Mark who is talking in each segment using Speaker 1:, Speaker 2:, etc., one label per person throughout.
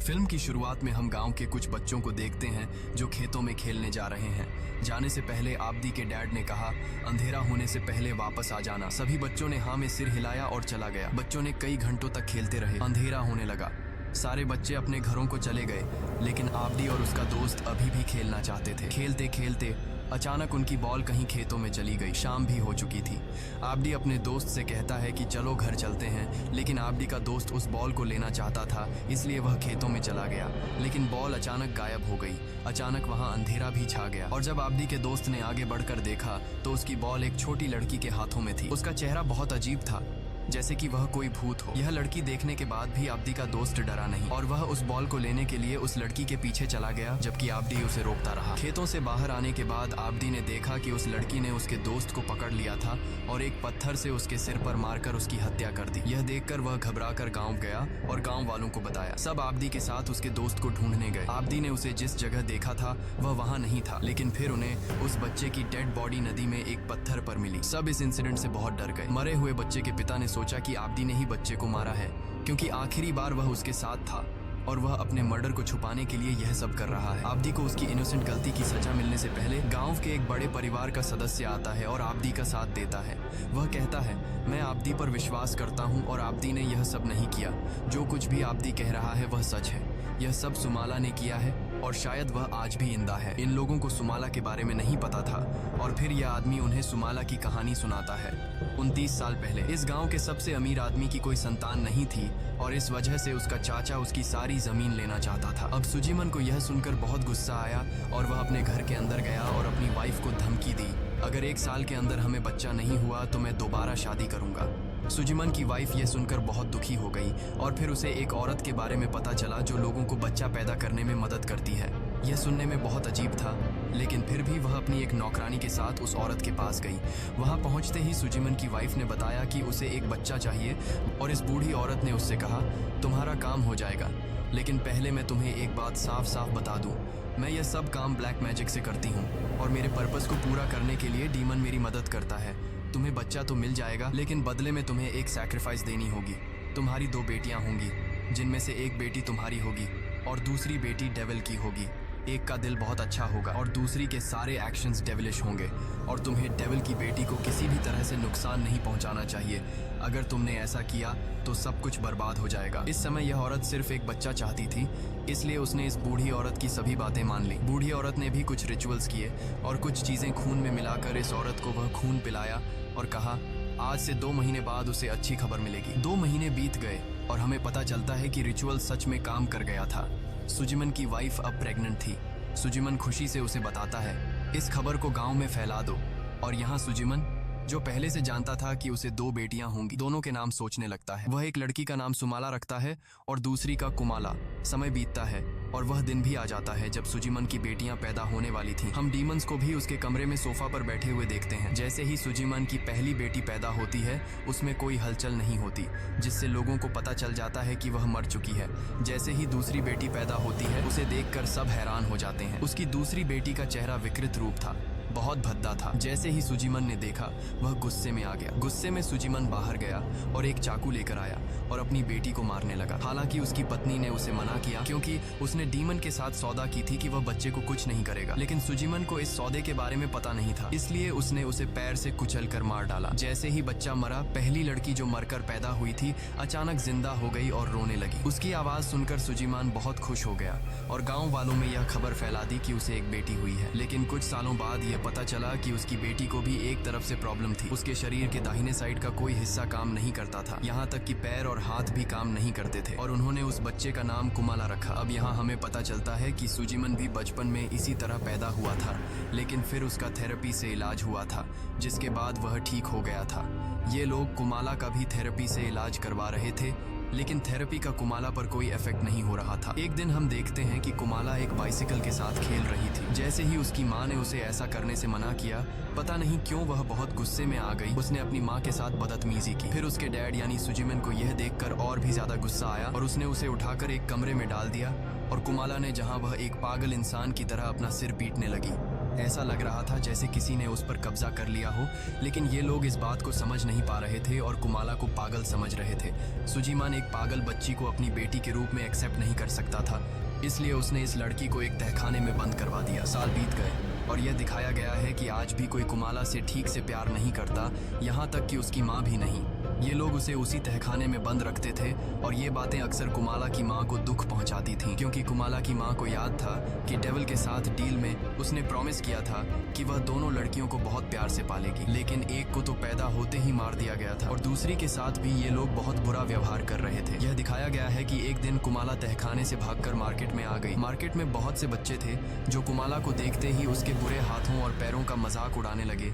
Speaker 1: Film की शुरुआत में हम गांव के कुछ बच्चों को देखते हैं जो खेतों में खेलने जा रहे हैं। जाने से पहले आब्दी के डैड ने कहा, अंधेरा होने से पहले वापस आ जाना। सभी बच्चों ने हाँ में सिर हिलाया और चला गया। बच्चों ने कई घंटों तक खेलते रहे। अंधेरा होने लगा। सारे बच्चे अपने घरों को चले गए, लेकिन आब्दी और उसका दोस्त अभी भी खेलना चाहते थे। खेलते खेलते अचानक उनकी बॉल कहीं खेतों में चली गई। शाम भी हो चुकी थी। आब्दी अपने दोस्त से कहता है कि चलो घर चलते हैं, लेकिन आब्दी का दोस्त उस बॉल को लेना चाहता था, इसलिए वह खेतों में चला गया। लेकिन बॉल अचानक गायब हो गई। अचानक वहां अंधेरा भी छा गया और जब आब्दी के दोस्त ने आगे बढ़कर देखा तो उसकी बॉल एक छोटी लड़की के हाथों में थी। उसका चेहरा बहुत अजीब था, जैसे कि वह कोई भूत हो। यह लड़की देखने के बाद भी आब्दी का दोस्त डरा नहीं और वह उस बॉल को लेने के लिए उस लड़की के पीछे चला गया, जबकि आब्दी उसे रोकता रहा। खेतों से बाहर आने के बाद आब्दी ने देखा कि उस लड़की ने उसके दोस्त को पकड़ लिया था और एक पत्थर से उसके सिर पर मारकर उसकी हत्या कर दी। यह देखकर वह घबराकर गाँव गया और गाँव वालों को बताया। सब आब्दी के साथ उसके दोस्त को ढूंढने गए। आब्दी ने उसे जिस जगह देखा था वह वहाँ नहीं था, लेकिन फिर उन्हें उस बच्चे की डेड बॉडी नदी में एक पत्थर पर मिली। सब इस इंसिडेंट से बहुत डर गए। मरे हुए बच्चे के पिता ने सोचा कि आब्दी ने ही बच्चे को मारा है, क्योंकि आखिरी बार वह उसके साथ था और वह अपने मर्डर को छुपाने के लिए यह सब कर रहा है। आब्दी को उसकी इनोसेंट गलती की सजा मिलने से पहले गांव के एक बड़े परिवार का सदस्य आता है और आब्दी का साथ देता है। वह कहता है, मैं आब्दी पर विश्वास करता हूँ और आब्दी ने यह सब नहीं किया। जो कुछ भी आब्दी कह रहा है वह सच है। यह सब सुमाला ने किया है और शायद वह आज भी जिंदा है। इन लोगों को सुमाला के बारे में नहीं पता था और फिर यह आदमी उन्हें सुमाला की कहानी सुनाता है। 29 साल पहले इस गांव के सबसे अमीर आदमी की कोई संतान नहीं थी और इस वजह से उसका चाचा उसकी सारी जमीन लेना चाहता था। अब सुजीमन को यह सुनकर बहुत गुस्सा आया और वह अपने घर के अंदर गया और अपनी वाइफ को धमकी दी, अगर 1 साल के अंदर हमें बच्चा नहीं हुआ तो मैं दोबारा शादी करूंगा। सुजीमन की वाइफ यह सुनकर बहुत दुखी हो गई और फिर उसे एक औरत के बारे में पता चला जो लोगों को बच्चा पैदा करने में मदद करती है। यह सुनने में बहुत अजीब था, लेकिन फिर भी वह अपनी एक नौकरानी के साथ उस औरत के पास गई। वहां पहुंचते ही सुजीमन की वाइफ ने बताया कि उसे एक बच्चा चाहिए और इस बूढ़ी औरत ने उससे कहा, तुम्हारा काम हो जाएगा, लेकिन पहले मैं तुम्हें एक बात साफ साफ बता दूं, मैं यह सब काम ब्लैक मैजिक से करती हूँ और मेरे पर्पस को पूरा करने के लिए डीमन मेरी मदद करता है। तुम्हें बच्चा तो मिल जाएगा, लेकिन बदले में तुम्हें एक सैक्रिफाइस देनी होगी। तुम्हारी 2 बेटियां होंगी, जिनमें से एक बेटी तुम्हारी होगी और दूसरी बेटी डेविल की होगी। एक का दिल बहुत अच्छा होगा और दूसरी के सारे एक्शंस डेविलिश होंगे और तुम्हें डेविल की बेटी को किसी भी तरह से नुकसान नहीं पहुंचाना चाहिए। अगर तुमने ऐसा किया तो सब कुछ बर्बाद हो जाएगा। इस समय यह औरत सिर्फ एक बच्चा चाहती थी, इसलिए उसने इस बूढ़ी औरत की सभी बातें मान ली। बूढ़ी औरत ने भी कुछ रिचुअल्स किए और कुछ चीजें खून में मिलाकर इस औरत को वह खून पिलाया और कहा, आज से 2 महीने बाद उसे अच्छी खबर मिलेगी। 2 महीने बीत गए और हमें पता चलता है कि रिचुअल सच में काम कर गया था। सुजीमन की वाइफ अब प्रेग्नेंट थी। सुजीमन खुशी से उसे बताता है, इस खबर को गांव में फैला दो। और यहाँ सुजीमन, जो पहले से जानता था कि उसे 2 बेटियां होंगी, दोनों के नाम सोचने लगता है। वह एक लड़की का नाम सुमाला रखता है और दूसरी का कुमाला। समय बीतता है और वह दिन भी आ जाता है जब सुजीमन की बेटियां पैदा होने वाली थीं। हम डीमंस को भी उसके कमरे में सोफा पर बैठे हुए देखते हैं। जैसे ही सुजीमन की पहली बेटी पैदा होती है, उसमें कोई हलचल नहीं होती, जिससे लोगों को पता चल जाता है कि वह मर चुकी है। जैसे ही दूसरी बेटी पैदा होती है, उसे देखकर सब हैरान हो जाते हैं। उसकी दूसरी बेटी का चेहरा विकृत रूप था, बहुत भद्दा था। जैसे ही सुजीमन ने देखा, वह गुस्से में आ गया। गुस्से में सुजीमन बाहर गया और एक चाकू लेकर आया और अपनी बेटी को मारने लगा। हालांकि उसकी पत्नी ने उसे मना किया, क्योंकि उसने डीमन के साथ सौदा की थी कि वह बच्चे को कुछ नहीं करेगा। लेकिन सुजीमन को इस सौदे के बारे में पता नहीं था, इसलिए उसने उसे पैर से कुचल कर मार डाला। जैसे ही बच्चा मरा, पहली लड़की जो मरकर पैदा हुई थी अचानक जिंदा हो गई और रोने लगी। उसकी आवाज सुनकर सुजीमान बहुत खुश हो गया और गाँव वालों में यह खबर फैला दी कि उसे एक बेटी हुई है। लेकिन कुछ सालों बाद यह पता चला कि उसकी बेटी को भी एक तरफ से प्रॉब्लम थी। उसके शरीर के दाहिने साइड का कोई हिस्सा काम नहीं करता था, यहाँ तक कि पैर और हाथ भी काम नहीं करते थे और उन्होंने उस बच्चे का नाम कुमाला रखा। अब यहाँ हमें पता चलता है कि सुजीमन भी बचपन में इसी तरह पैदा हुआ था, लेकिन फिर उसका थेरेपी से इलाज हुआ था, जिसके बाद वह ठीक हो गया था। ये लोग कुमाला का भी थेरेपी से इलाज करवा रहे थे, लेकिन थेरेपी का कुमाला पर कोई इफेक्ट नहीं हो रहा था। एक दिन हम देखते हैं कि कुमाला एक बाइसिकल के साथ खेल रही थी। जैसे ही उसकी माँ ने उसे ऐसा करने से मना किया, पता नहीं क्यों वह बहुत गुस्से में आ गई। उसने अपनी माँ के साथ बदतमीजी की। फिर उसके डैड यानी सुजीमन को यह देखकर और भी ज्यादा गुस्सा आया और उसने उसे उठाकर एक कमरे में डाल दिया और कुमाला ने, जहाँ वह एक पागल इंसान की तरह अपना सिर पीटने लगी, ऐसा लग रहा था जैसे किसी ने उस पर कब्जा कर लिया हो, लेकिन ये लोग इस बात को समझ नहीं पा रहे थे और कुमाला को पागल समझ रहे थे। सुजीमान एक पागल बच्ची को अपनी बेटी के रूप में एक्सेप्ट नहीं कर सकता था, इसलिए उसने इस लड़की को एक तहखाने में बंद करवा दिया। साल बीत गए और यह दिखाया गया है कि आज भी कोई कुमाला से ठीक से प्यार नहीं करता, यहाँ तक कि उसकी माँ भी नहीं। ये लोग उसे उसी तहखाने में बंद रखते थे और ये बातें अक्सर कुमाला की माँ को दुख पहुंचाती थीं, क्योंकि कुमाला की माँ को याद था कि डेविल के साथ डील में उसने प्रॉमिस किया था कि वह दोनों लड़कियों को बहुत प्यार से पालेगी, लेकिन एक को तो पैदा होते ही मार दिया गया था और दूसरी के साथ भी ये लोग बहुत बुरा व्यवहार कर रहे थे। यह दिखाया गया है कि एक दिन कुमाला तहखाने से भागकर मार्केट में आ गई। मार्केट में बहुत से बच्चे थे जो कुमाला को देखते ही उसके बुरे हाथों और पैरों का मजाक उड़ाने लगे।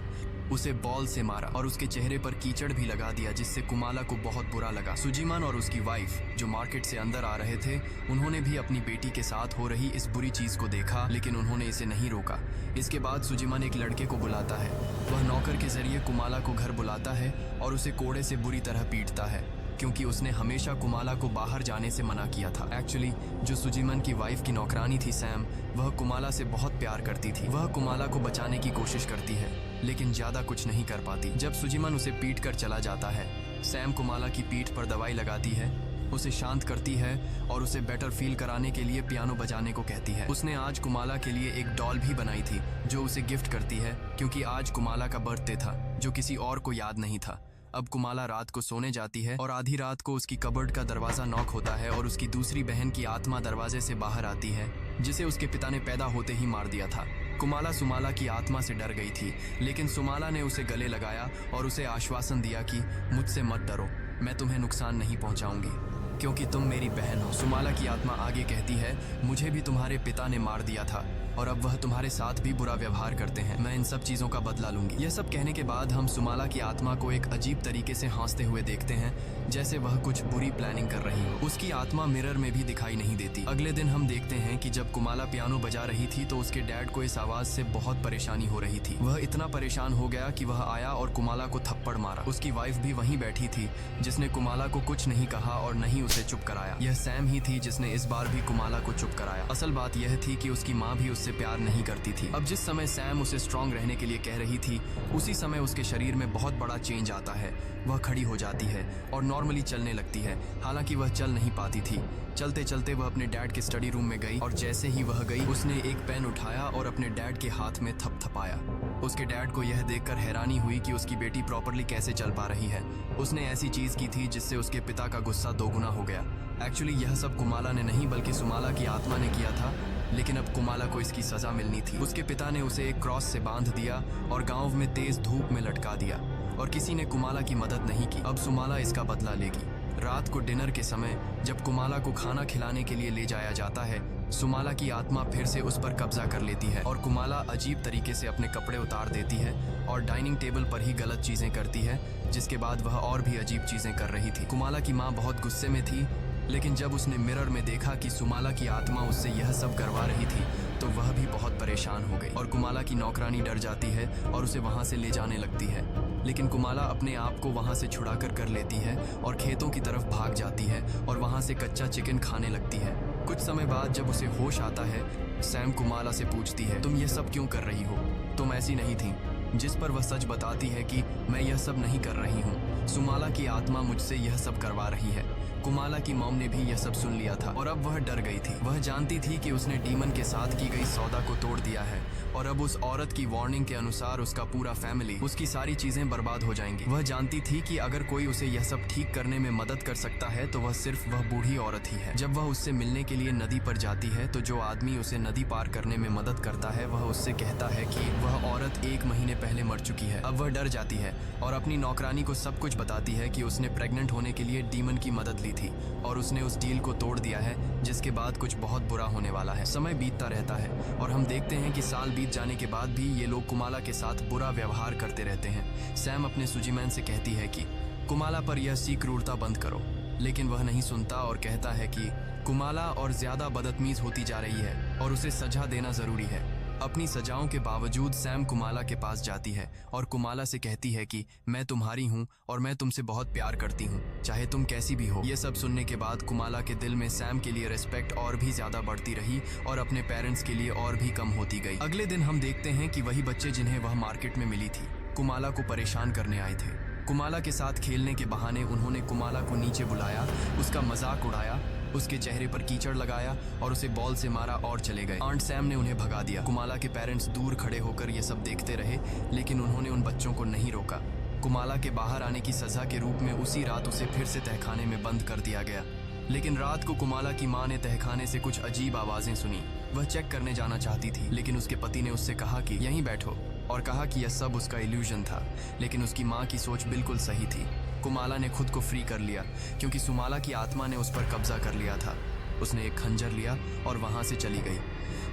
Speaker 1: उसे बॉल से मारा और उसके चेहरे पर कीचड़ भी लगा दिया, जिससे कुमाला को बहुत बुरा लगा। सुजीमान और उसकी वाइफ जो मार्केट से अंदर आ रहे थे, उन्होंने भी अपनी बेटी के साथ हो रही इस बुरी चीज को देखा, लेकिन उन्होंने इसे नहीं रोका। इसके बाद सुजीमान एक लड़के को बुलाता है। वह नौकर के जरिए कुमाला को घर बुलाता है और उसे कोड़े से बुरी तरह पीटता है, क्योंकि उसने हमेशा कुमाला को बाहर जाने से मना किया था। एक्चुअली जो सुजीमान की वाइफ की नौकरानी थी सैम, वह कुमाला से बहुत प्यार करती थी। वह कुमाला को बचाने की कोशिश करती है, लेकिन ज्यादा कुछ नहीं कर पाती। जब सुजीमान उसे पीट कर चला जाता है, सैम कुमाला की पीठ पर दवाई लगाती है, उसे शांत करती है और उसे बेटर फील कराने के लिए पियानो बजाने को कहती है। उसने आज कुमाला के लिए एक डॉल भी बनाई थी जो उसे गिफ्ट करती है, क्योंकि आज कुमाला का बर्थडे था जो किसी और को याद नहीं था। अब कुमाला रात को सोने जाती है और आधी रात को उसकी कबर्ड का दरवाजा नॉक होता है और उसकी दूसरी बहन की आत्मा दरवाजे से बाहर आती है, जिसे उसके पिता ने पैदा होते ही मार दिया था। कुमाला सुमाला की आत्मा से डर गई थी, लेकिन सुमाला ने उसे गले लगाया और उसे आश्वासन दिया कि मुझसे मत डरो, मैं तुम्हें नुकसान नहीं पहुंचाऊंगी, क्योंकि तुम मेरी बहन हो। सुमाला की आत्मा आगे कहती है, मुझे भी तुम्हारे पिता ने मार दिया था और अब वह तुम्हारे साथ भी बुरा व्यवहार करते हैं। मैं इन सब चीजों का बदला लूंगी। यह सब कहने के बाद हम सुमाला की आत्मा को एक अजीब तरीके से हंसते हुए देखते हैं, जैसे वह कुछ बुरी प्लानिंग कर रही हो। उसकी आत्मा मिरर में भी दिखाई नहीं देती। अगले दिन हम देखते हैं कि जब कुमाला पियानो बजा रही थी तो उसके डैड को इस आवाज से बहुत परेशानी हो रही थी। वह इतना परेशान हो गया कि वह आया और कुमाला को थप्पड़ मारा। उसकी वाइफ भी वहीं बैठी थी, जिसने कुमाला को कुछ नहीं कहा और न ही उसे चुप कराया। यह सैम ही थी जिसने इस बार भी कुमाला को चुप कराया। असल बात यह थी कि उसकी माँ भी उससे प्यार नहीं करती थी। अब जिस समय सैम उसे स्ट्रांग रहने के लिए कह रही थी, उसी समय उसके शरीर में बहुत बड़ा चेंज आता है। वह खड़ी हो जाती है और नॉर्मली चलने लगती है, हालांकि वह चल नहीं पाती थी। चलते चलते वह अपने डैड के स्टडी रूम में गई और जैसे ही वह गई, उसने एक पेन उठाया और अपने डैड के हाथ में थपथपाया। उसके डैड को यह देखकर हैरानी हुई कि उसकी बेटी प्रॉपरली कैसे चल पा रही है। उसने ऐसी चीज की थी जिससे उसके पिता का गुस्सा दोगुना हो गया। एक्चुअली यह सब कुमाला ने नहीं बल्कि सुमाला की आत्मा ने किया था, लेकिन अब कुमाला को इसकी सजा मिलनी थी। उसके पिता ने उसे एक क्रॉस से बांध दिया और गांव में तेज धूप में लटका दिया और किसी ने कुमाला की मदद नहीं की। अब सुमाला इसका बदला लेगी। रात को डिनर के समय जब कुमाला को खाना खिलाने के लिए ले जाया जाता है, सुमाला की आत्मा फिर से उस पर कब्जा कर लेती है और कुमाला अजीब तरीके से अपने कपड़े उतार देती है और डाइनिंग टेबल पर ही गलत चीजें करती है, जिसके बाद वह और भी अजीब चीजें कर रही थी। कुमाला की माँ बहुत गुस्से में थी, लेकिन जब उसने मिरर में देखा कि सुमाला की आत्मा उससे यह सब करवा रही थी, तो वह भी बहुत परेशान हो गई और कुमाला की नौकरानी डर जाती है और उसे वहां से ले जाने लगती है। लेकिन कुमाला अपने आप को वहां से छुड़ाकर कर लेती है और खेतों की तरफ भाग जाती है और वहां से कच्चा चिकन खाने लगती है। कुछ समय बाद जब उसे होश आता है, सैम कुमाला से पूछती है, तुम ये सब क्यों कर रही हो? तुम ऐसी नहीं थी। जिस पर वह सच बताती है कि मैं यह सब नहीं कर रही हूँ, सुमाला की आत्मा मुझसे यह सब करवा रही है। कुमाला की मॉम ने भी यह सब सुन लिया था और अब वह डर गई थी। वह जानती थी कि उसने डीमन के साथ की गई सौदा को तोड़ दिया है और अब उस औरत की वार्निंग के अनुसार उसका पूरा फैमिली, उसकी सारी चीजें बर्बाद हो जाएंगी। वह जानती थी कि अगर कोई उसे यह सब ठीक करने में मदद कर सकता है तो वह सिर्फ वह बूढ़ी औरत ही है। जब वह उससे मिलने के लिए नदी पर जाती है तो जो आदमी उसे नदी पार करने में मदद करता है, वह उससे कहता है कि वह औरत 1 महीने पहले मर चुकी है। अब वह डर जाती है और अपनी नौकरानी को सब कुछ बताती है कि उसने प्रेग्नेंट होने के लिए डीमन की मदद ली थी और उसने उस डील को तोड़ दिया है, जिसके बाद कुछ बहुत बुरा होने वाला है। समय बीतता रहता है और हम देखते हैं कि साल बीत जाने के बाद भी ये लोग कुमाला के साथ बुरा व्यवहार करते रहते हैं। सैम अपने सुजीमैन से कहती है कि कुमाला पर यह सी क्रूरता बंद करो, लेकिन वह नहीं सुनता और कहता है कि कुमाला और ज्यादा बदतमीज होती जा रही है और उसे सजा देना जरूरी है। अपनी सजाओं के बावजूद सैम कुमाला के पास जाती है और कुमाला से कहती है कि मैं तुम्हारी हूँ और मैं तुमसे बहुत प्यार करती हूँ, चाहे तुम कैसी भी हो। ये सब सुनने के बाद कुमाला के दिल में सैम के लिए रिस्पेक्ट और भी ज्यादा बढ़ती रही और अपने पेरेंट्स के लिए और भी कम होती गई। अगले दिन हम देखते हैं कि वही बच्चे जिन्हें वह मार्केट में मिली थी कुमाला को परेशान करने आए थे। कुमाला के साथ खेलने के बहाने उन्होंने कुमाला को नीचे बुलाया, उसका मजाक उड़ाया, उसके चेहरे पर कीचड़ लगाया और उसे बॉल से मारा और चले गए। आंट सैम ने उन्हें भगा दिया। कुमाला के पेरेंट्स दूर खड़े होकर ये सब देखते रहे, लेकिन उन्होंने उन बच्चों को नहीं रोका। कुमाला के बाहर आने की सजा के रूप में उसी रात उसे फिर से तहखाने में बंद कर दिया गया। लेकिन रात को कुमाला की मां ने तहखाने से कुछ अजीब आवाजें सुनी। वह चेक करने जाना चाहती थी, लेकिन उसके पति ने उससे कहा कि यहीं बैठो और कहा कि यह सब उसका इल्यूजन था। लेकिन उसकी मां की सोच बिल्कुल सही थी। कुमाला ने खुद को फ्री कर लिया क्योंकि सुमाला की आत्मा ने उस पर कब्जा कर लिया था। उसने एक खंजर लिया और वहां से चली गई।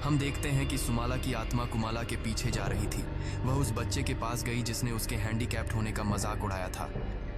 Speaker 1: हम देखते हैं कि सुमाला की आत्मा कुमाला के पीछे जा रही थी। वह उस बच्चे के पास गई जिसने उसके हैंडीकैप्ड होने का मजाक उड़ाया था।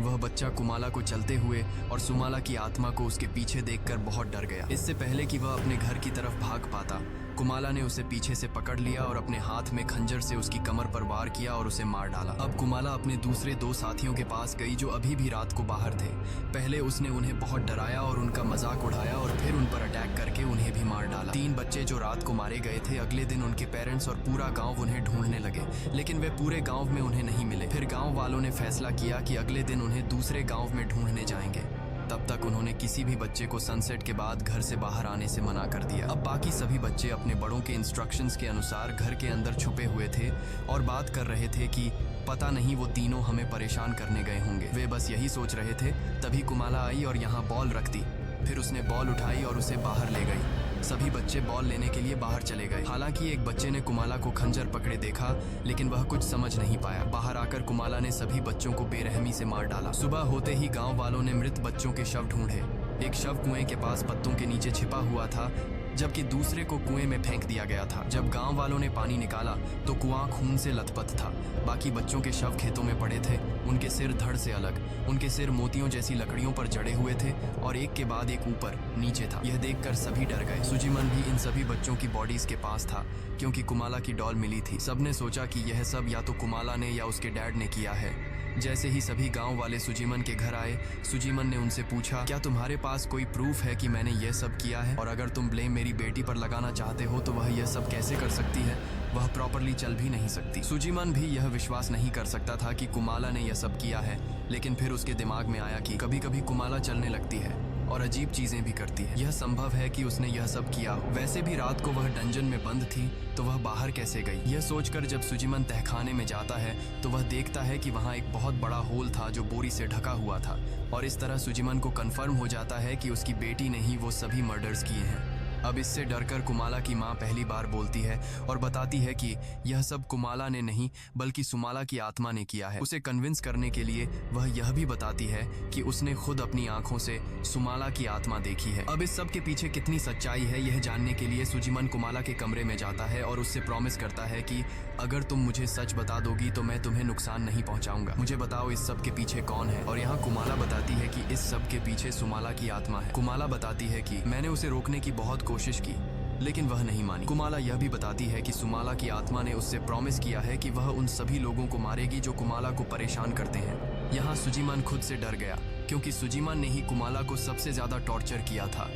Speaker 1: वह बच्चा कुमाला को चलते हुए और सुमाला की आत्मा को उसके पीछे देखकर बहुत डर गया। इससे पहले कि वह अपने घर की तरफ भाग पाता, कुमाला ने उसे पीछे से पकड़ लिया और अपने हाथ में खंजर से उसकी कमर पर वार किया और उसे मार डाला। अब कुमाला अपने दूसरे दो साथियों के पास गई जो अभी भी रात को बाहर थे। पहले उसने उन्हें बहुत डराया और उनका मजाक उड़ाया और फिर उन पर अटैक करके उन्हें भी मार डाला। 3 बच्चे जो रात को मारे गए थे, अगले दिन उनके पेरेंट्स और पूरा गाँव उन्हें ढूंढने लगे, लेकिन वे पूरे गाँव में उन्हें नहीं मिले। फिर गाँव वालों ने फैसला किया कि अगले दिन उन्हें दूसरे गाँव में ढूंढने जाएंगे। तब तक उन्होंने किसी भी बच्चे को सनसेट के बाद घर से बाहर आने से मना कर दिया। अब बाकी सभी बच्चे अपने बड़ों के इंस्ट्रक्शंस के अनुसार घर के अंदर छुपे हुए थे और बात कर रहे थे कि पता नहीं वो तीनों हमें परेशान करने गए होंगे। वे बस यही सोच रहे थे। तभी कुमाला आई और यहाँ बॉल रख दी। फिर उसने बॉल उठाई और उसे बाहर ले गई। सभी बच्चे बॉल लेने के लिए बाहर चले गए। हालांकि एक बच्चे ने कुमाला को खंजर पकड़े देखा, लेकिन वह कुछ समझ नहीं पाया। बाहर आकर कुमाला ने सभी बच्चों को बेरहमी से मार डाला। सुबह होते ही गांव वालों ने मृत बच्चों के शव ढूंढे। एक शव कुएं के पास पत्तों के नीचे छिपा हुआ था, जबकि दूसरे को कुएं में फेंक दिया गया था। जब गांव वालों ने पानी निकाला तो कुआं खून से लथपथ था। बाकी बच्चों के शव खेतों में पड़े थे, उनके सिर धड़ से अलग। उनके सिर मोतियों जैसी लकड़ियों पर जड़े हुए थे और एक के बाद एक ऊपर नीचे था। यह देखकर सभी डर गए। सुजीमन भी इन सभी बच्चों की बॉडीज के पास था क्योंकि कुमाला की डॉल मिली थी। सबने सोचा कि यह सब या तो कुमाला ने या उसके डैड ने किया है। जैसे ही सभी गांव वाले सुजीमन के घर आए, सुजीमन ने उनसे पूछा, क्या तुम्हारे पास कोई प्रूफ है कि मैंने यह सब किया है? और अगर तुम ब्लेम मेरी बेटी पर लगाना चाहते हो तो वह यह सब कैसे कर सकती है? वह प्रॉपरली चल भी नहीं सकती। सुजीमन भी यह विश्वास नहीं कर सकता था कि कुमाला ने यह सब किया है, लेकिन फिर उसके दिमाग में आया कि कभी कभी कुमाला चलने लगती है और अजीब चीजें भी करती है। यह संभव है कि उसने यह सब किया। वैसे भी रात को वह डंजन में बंद थी, तो वह बाहर कैसे गई? यह सोचकर जब सुजीमन तहखाने में जाता है तो वह देखता है कि वहाँ एक बहुत बड़ा होल था जो बोरी से ढका हुआ था, और इस तरह सुजीमन को कंफर्म हो जाता है कि उसकी बेटी ने ही वो सभी मर्डर्स किए हैं। अब इससे डरकर कुमाला की मां पहली बार बोलती है और बताती है कि यह सब कुमाला ने नहीं बल्कि सुमाला की आत्मा ने किया है। उसे कन्विंस करने के लिए वह यह भी बताती है कि उसने खुद अपनी आंखों से सुमाला की आत्मा देखी है। अब इस सब के पीछे कितनी सच्चाई है यह जानने के लिए सुजीमन कुमाला के कमरे में जाता है और उससे प्रॉमिस करता है कि अगर तुम मुझे सच बता दोगी तो मैं तुम्हें नुकसान नहीं पहुंचाऊंगा। मुझे बताओ इस सब के पीछे कौन है? और यहाँ कुमाला बताती है कि इस सब के पीछे सुमाला की आत्मा है। कुमाला बताती है कि मैंने उसे रोकने की बहुत कोशिश की, लेकिन वह नहीं मानी। कुमाला यह भी बताती है कि सुमाला की आत्मा ने उससे प्रॉमिस किया है कि वह उन सभी लोगों को मारेगी जो कुमाला को परेशान करते हैं। यहाँ सुजीमन खुद से डर गया क्योंकि सुजीमन ने ही कुमाला को सबसे ज्यादा टॉर्चर किया था।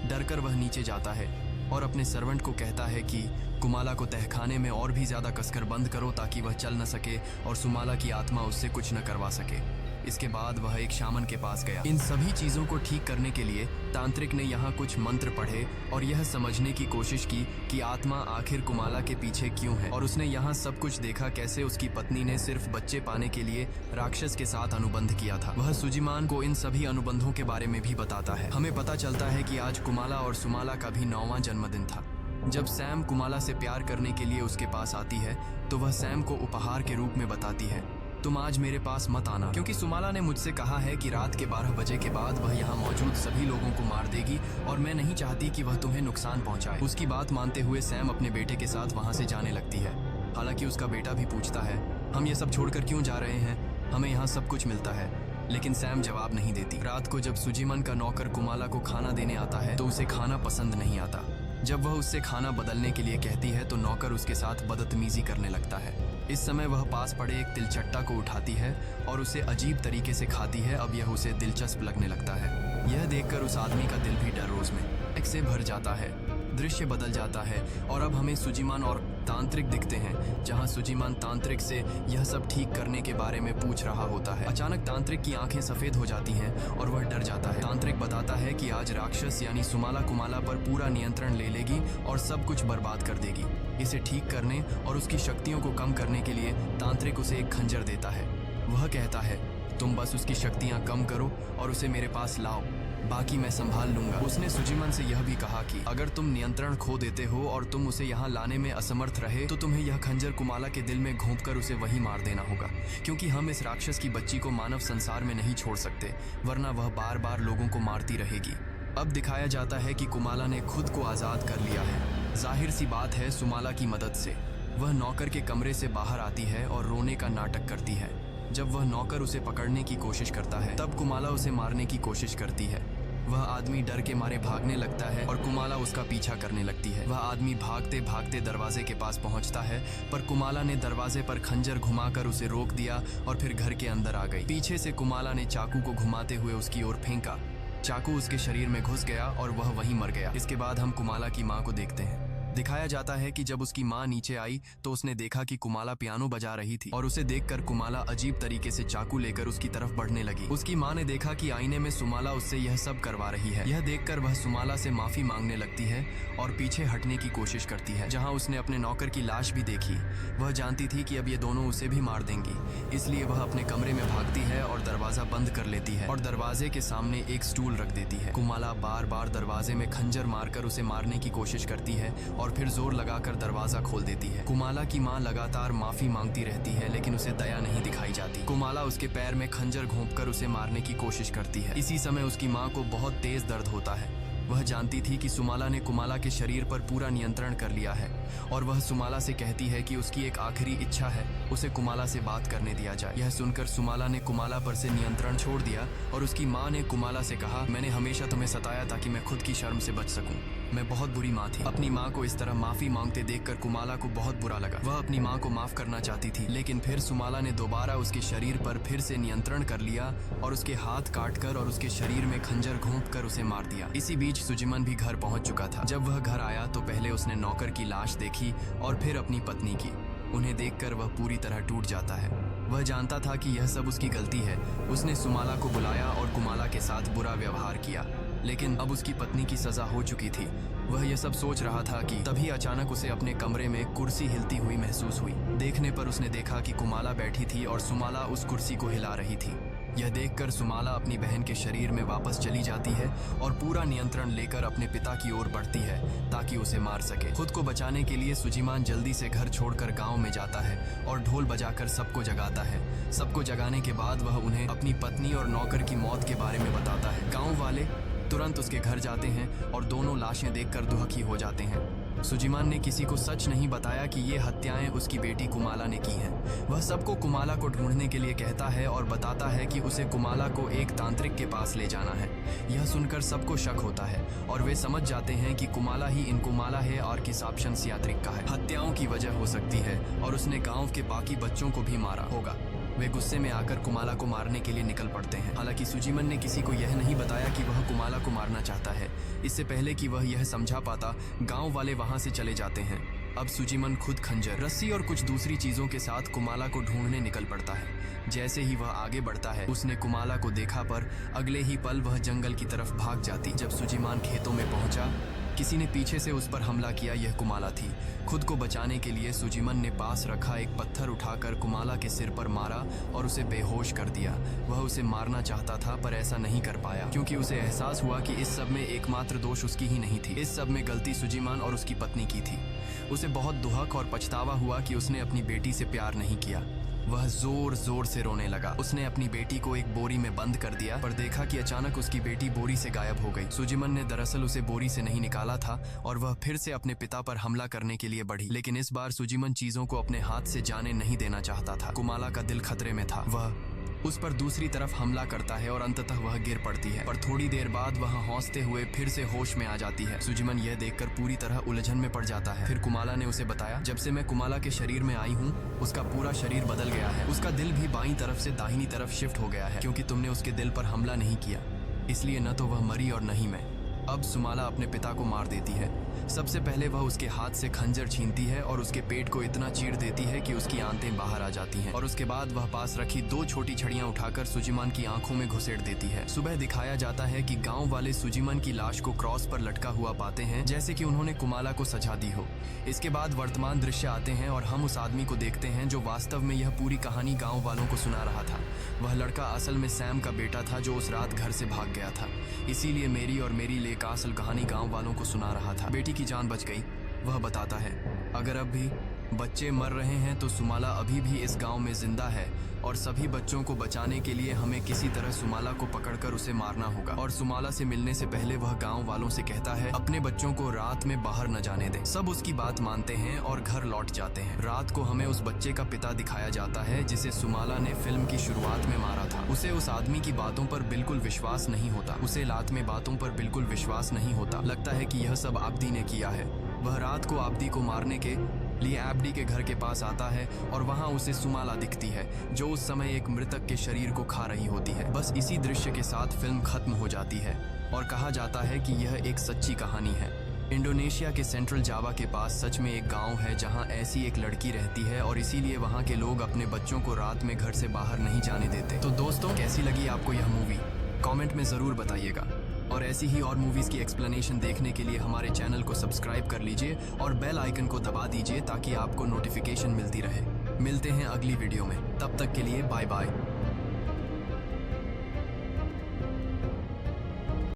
Speaker 1: डरकर वह नीचे जाता है और अपने सर्वेंट को कहता है कि कुमाला को तहखाने में और भी ज्यादा कसकर बंद करो ताकि वह चल न सके और सुमाला की आत्मा उससे कुछ न करवा सके। इसके बाद वह एक शामन के पास गया। इन सभी चीजों को ठीक करने के लिए तांत्रिक ने यहाँ कुछ मंत्र पढ़े और यह समझने की कोशिश की कि आत्मा आखिर कुमाला के पीछे क्यों है। और उसने यहाँ सब कुछ देखा कैसे उसकी पत्नी ने सिर्फ बच्चे पाने के लिए राक्षस के साथ अनुबंध किया था। वह सुजीमान को इन सभी अनुबंधों के बारे में भी बताता है। हमें पता चलता है कि आज कुमाला और सुमाला का भी 9वां जन्मदिन था। जब सैम कुमाला से प्यार करने के लिए उसके पास आती है तो वह सैम को उपहार के रूप में बताती है, तुम आज मेरे पास मत आना क्योंकि सुमाला ने मुझसे कहा है कि रात के 12 बजे के बाद वह यहाँ मौजूद सभी लोगों को मार देगी और मैं नहीं चाहती कि वह तुम्हें नुकसान पहुँचाए। उसकी बात मानते हुए सैम अपने बेटे के साथ वहाँ से जाने लगती है। हालांकि उसका बेटा भी पूछता है, हम ये सब छोड़कर क्यों जा रहे हैं? हमें यहाँ सब कुछ मिलता है। लेकिन सैम जवाब नहीं देती। रात को जब सुजीमन का नौकर कुमाला को खाना देने आता है तो उसे खाना पसंद नहीं आता। जब वह उससे खाना बदलने के लिए कहती है तो नौकर उसके साथ बदतमीजी करने लगता है। इस समय वह पास पड़े एक तिलचट्टा को उठाती है और उसे अजीब तरीके से खाती है। अब यह उसे दिलचस्प लगने लगता है। यह देखकर उस आदमी का दिल भी डर रोज में एक से भर जाता है। दृश्य बदल जाता है और अब हमें सुजीमान और तांत्रिक दिखते हैं, जहां सुजीमान तांत्रिक से यह सब ठीक करने के बारे में पूछ रहा होता है। अचानक तांत्रिक की आंखें सफेद हो जाती हैं और वह डर जाता है। तांत्रिक बताता है कि आज राक्षस यानी सुमाला कुमाला पर पूरा नियंत्रण ले लेगी और सब कुछ बर्बाद कर देगी। इसे ठीक करने और उसकी शक्तियों को कम करने के लिए तांत्रिक उसे एक खंजर देता है। वह कहता है, तुम बस उसकी शक्तियां कम करो और उसे मेरे पास लाओ, बाकी मैं संभाल लूंगा। उसने सुजीमान से यह भी कहा कि अगर तुम नियंत्रण खो देते हो और तुम उसे यहाँ लाने में असमर्थ रहे तो तुम्हें यह खंजर कुमाला के दिल में घोंपकर उसे वहीं मार देना होगा, क्योंकि हम इस राक्षस की बच्ची को मानव संसार में नहीं छोड़ सकते, वरना वह बार बार लोगों को मारती रहेगी। अब दिखाया जाता है कि कुमाला ने खुद को आजाद कर लिया है। जाहिर सी बात है, सुमाला की मदद से वह नौकर के कमरे से बाहर आती है और रोने का नाटक करती है। जब वह नौकर उसे पकड़ने की कोशिश करता है तब कुमाला उसे मारने की कोशिश करती है। वह आदमी डर के मारे भागने लगता है और कुमाला उसका पीछा करने लगती है। वह आदमी भागते भागते दरवाजे के पास पहुंचता है, पर कुमाला ने दरवाजे पर खंजर घुमाकर उसे रोक दिया और फिर घर के अंदर आ गई। पीछे से कुमाला ने चाकू को घुमाते हुए उसकी ओर फेंका। चाकू उसके शरीर में घुस गया और वह वहीं मर गया। इसके बाद हम कुमाला की माँ को देखते हैं। दिखाया जाता है कि जब उसकी माँ नीचे आई तो उसने देखा कि कुमाला पियानो बजा रही थी और उसे देखकर कुमाला अजीब तरीके से चाकू लेकर उसकी तरफ बढ़ने लगी। उसकी माँ ने देखा कि आईने में सुमाला उससे यह सब करवा रही है। यह देखकर वह सुमाला से माफी मांगने लगती है और पीछे हटने की कोशिश करती है। जहाँ उसने अपने नौकर की लाश भी देखी, वह जानती थी कि अब ये दोनों उसे भी मार देंगी, इसलिए वह अपने कमरे में भागती है और दरवाजा बंद कर लेती है और दरवाजे के सामने एक स्टूल रख देती है। कुमाला बार बार दरवाजे में खंजर मारकर उसे मारने की कोशिश करती है और फिर जोर लगाकर दरवाजा खोल देती है। कुमाला की माँ लगातार माफी मांगती रहती है, लेकिन उसे दया नहीं दिखाई जाती। कुमाला उसके पैर में खंजर घोंपकर उसे मारने की कोशिश करती है। इसी समय उसकी माँ को बहुत तेज दर्द होता है। वह जानती थी कि सुमाला ने कुमाला के शरीर पर पूरा नियंत्रण कर लिया है और वह सुमाला से कहती है कि उसकी एक आखिरी इच्छा है, उसे कुमाला से बात करने दिया जाए। यह सुनकर सुमाला ने कुमाला पर से नियंत्रण छोड़ दिया और उसकी माँ ने कुमाला से कहा, मैंने हमेशा तुम्हें सताया ताकि मैं खुद की शर्म से बच सकूं। मैं बहुत बुरी माँ थी। अपनी माँ को इस तरह माफी मांगते देखकर कुमाला को बहुत बुरा लगा। वह अपनी माँ को माफ करना चाहती थी, लेकिन फिर सुमाला ने दोबारा उसके शरीर पर फिर से नियंत्रण कर लिया और उसके हाथ काटकर और उसके शरीर में खंजर घोंपकर उसे मार दिया। इसी बीच सुजीमान भी घर पहुंच चुका था। जब वह घर आया तो पहले उसने नौकर की लाश देखी और फिर अपनी पत्नी की। उन्हें देखकर वह पूरी तरह टूट जाता है। वह जानता था कि यह सब उसकी गलती है। उसने सुमाला को बुलाया और कुमाला के साथ बुरा व्यवहार किया, लेकिन अब उसकी पत्नी की सजा हो चुकी थी। वह यह सब सोच रहा था कि तभी अचानक उसे अपने कमरे में कुर्सी हिलती हुई महसूस हुई। देखने पर उसने देखा कि कुमाला बैठी थी और सुमाला उस कुर्सी को हिला रही थी। यह देखकर सुमाला अपनी बहन के शरीर में वापस चली जाती है और पूरा नियंत्रण लेकर अपने पिता की ओर बढ़ती है ताकि उसे मार सके। खुद को बचाने के लिए सुजीमान जल्दी से घर छोड़कर गांव में जाता है और ढोल बजाकर सबको जगाता है। सबको जगाने के बाद वह उन्हें अपनी पत्नी और नौकर की मौत के बारे में बताता है। गाँव वाले तुरंत उसके घर जाते हैं और दोनों लाशें देखकर दुखी हो जाते हैं। सुजीमान ने किसी को सच नहीं बताया कि ये हत्याएं उसकी बेटी कुमाला ने की हैं। वह सबको कुमाला को ढूंढने के लिए कहता है और बताता है कि उसे कुमाला को एक तांत्रिक के पास ले जाना है। यह सुनकर सबको शक होता है और वे समझ जाते हैं कि कुमाला ही इन कुमाला है और कि साप्शंस यात्रिक का है। हत्याओं की वजह हो सकती है और उसने गाँव के बाकी बच्चों को भी मारा होगा। वे गुस्से में आकर कुमाला को मारने के लिए निकल पड़ते हैं। हालांकि सुजीमान ने किसी को यह नहीं बताया कि वह कुमाला को मारना चाहता है। इससे पहले कि वह यह समझा पाता, गांव वाले वहां से चले जाते हैं। अब सुजीमान खुद खंजर, रस्सी और कुछ दूसरी चीजों के साथ कुमाला को ढूंढने निकल पड़ता है। जैसे ही वह आगे बढ़ता है, उसने कुमाला को देखा, पर अगले ही पल वह जंगल की तरफ भाग जाती। जब सुजीमान खेतों में पहुंचा, किसी ने पीछे से उस पर हमला किया। यह कुमाला थी। खुद को बचाने के लिए सुजीमान ने पास रखा एक पत्थर उठाकर कुमाला के सिर पर मारा और उसे बेहोश कर दिया। वह उसे मारना चाहता था पर ऐसा नहीं कर पाया, क्योंकि उसे एहसास हुआ कि इस सब में एकमात्र दोष उसकी ही नहीं थी। इस सब में गलती सुजीमान और उसकी पत्नी की थी। उसे बहुत दुहक और पछतावा हुआ कि उसने अपनी बेटी से प्यार नहीं किया। वह जोर जोर से रोने लगा। उसने अपनी बेटी को एक बोरी में बंद कर दिया, पर देखा कि अचानक उसकी बेटी बोरी से गायब हो गई। सुजीमान ने दरअसल उसे बोरी से नहीं निकाला था और वह फिर से अपने पिता पर हमला करने के लिए बढ़ी। लेकिन इस बार सुजीमान चीजों को अपने हाथ से जाने नहीं देना चाहता था। कुमाला का दिल खतरे में था। वह उस पर दूसरी तरफ हमला करता है और अंततः वह गिर पड़ती है, पर थोड़ी देर बाद वह हौंसते हुए फिर से होश में आ जाती है। सुजिमन यह देखकर पूरी तरह उलझन में पड़ जाता है। फिर कुमाला ने उसे बताया, जब से मैं कुमाला के शरीर में आई हूँ उसका पूरा शरीर बदल गया है। उसका दिल भी बाईं तरफ से दाहिनी तरफ शिफ्ट हो गया है, क्योंकि तुमने उसके दिल पर हमला नहीं किया, इसलिए न तो वह मरी और न ही मैं। अब सुमाला अपने पिता को मार देती है। सबसे पहले वह उसके हाथ से खंजर छीनती है और उसके पेट को इतना चीर देती है कि उसकी आंतें बाहर आ जाती हैं, और उसके बाद वह पास रखी 2 छोटी छड़ियां उठाकर सुजिमान की आंखों में घुसेड़ देती है। सुबह दिखाया जाता है कि गांव वाले सुजिमान की लाश को क्रॉस पर लटका हुआ पाते हैं, जैसे कि उन्होंने कुमाला को सजा दी हो। इसके बाद वर्तमान दृश्य आते हैं और हम उस आदमी को देखते हैं जो वास्तव में यह पूरी कहानी गाँव वालों को सुना रहा था। वह लड़का असल में सैम का बेटा था जो उस रात घर से भाग गया था, इसीलिए मेरी और मेरी ले का असल कहानी गाँव वालों को सुना रहा था। बेटी की जान बच गई, वह बताता है। अगर अब भी बच्चे मर रहे हैं तो सुमाला अभी भी इस गांव में जिंदा है, और सभी बच्चों को बचाने के लिए हमें किसी तरह सुमाला को पकड़कर उसे मारना होगा। और सुमाला से मिलने से पहले वह गांव वालों से कहता है अपने बच्चों को रात में बाहर न जाने दें। सब उसकी बात मानते हैं और घर लौट जाते हैं। रात को हमें उस बच्चे का पिता दिखाया जाता है जिसे सुमाला ने फिल्म की शुरुआत में मारा था। उसे उस आदमी की बातों पर बिल्कुल विश्वास नहीं होता, उसे रात में बातों पर बिल्कुल विश्वास नहीं होता। लगता है कि यह सब आब्दी ने किया है। वह रात को आब्दी को मारने के लिए आब्दी के घर के पास आता है और वहां उसे सुमाला दिखती है, जो उस समय एक मृतक के शरीर को खा रही होती है। बस इसी दृश्य के साथ फिल्म खत्म हो जाती है और कहा जाता है कि यह एक सच्ची कहानी है। इंडोनेशिया के सेंट्रल जावा के पास सच में एक गांव है जहां ऐसी एक लड़की रहती है, और इसीलिए वहां के लोग अपने बच्चों को रात में घर से बाहर नहीं जाने देते। तो दोस्तों, कैसी लगी आपको यह मूवी? कमेंट में ज़रूर बताइएगा। और ऐसी ही और मूवीज़ की एक्सप्लेनेशन देखने के लिए हमारे चैनल को सब्सक्राइब कर लीजिए और बेल आइकन को दबा दीजिए ताकि आपको नोटिफिकेशन मिलती रहे। मिलते हैं अगली वीडियो में, तब तक के लिए बाय बाय।